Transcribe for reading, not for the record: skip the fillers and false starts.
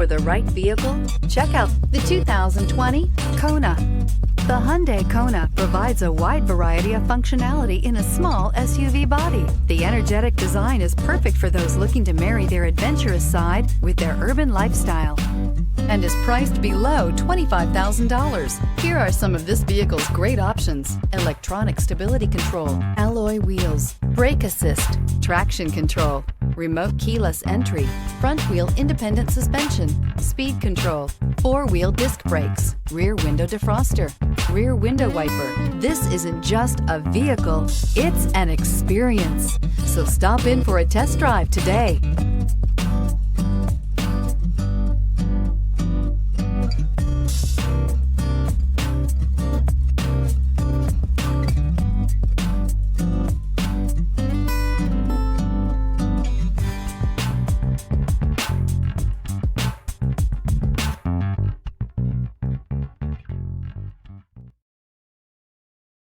For the right vehicle, check out the 2020 Kona. The Hyundai Kona provides a wide variety of functionality in a small SUV body. The energetic design is perfect for those looking to marry their adventurous side with their urban lifestyle, and is priced below $25,000. Here are some of this vehicle's great options: electronic stability control, alloy wheels, brake assist, traction control, remote keyless entry, front wheel independent suspension, speed control, four-wheel disc brakes, rear window defroster, rear window wiper. This isn't just a vehicle, it's an experience. So stop in for a test drive today.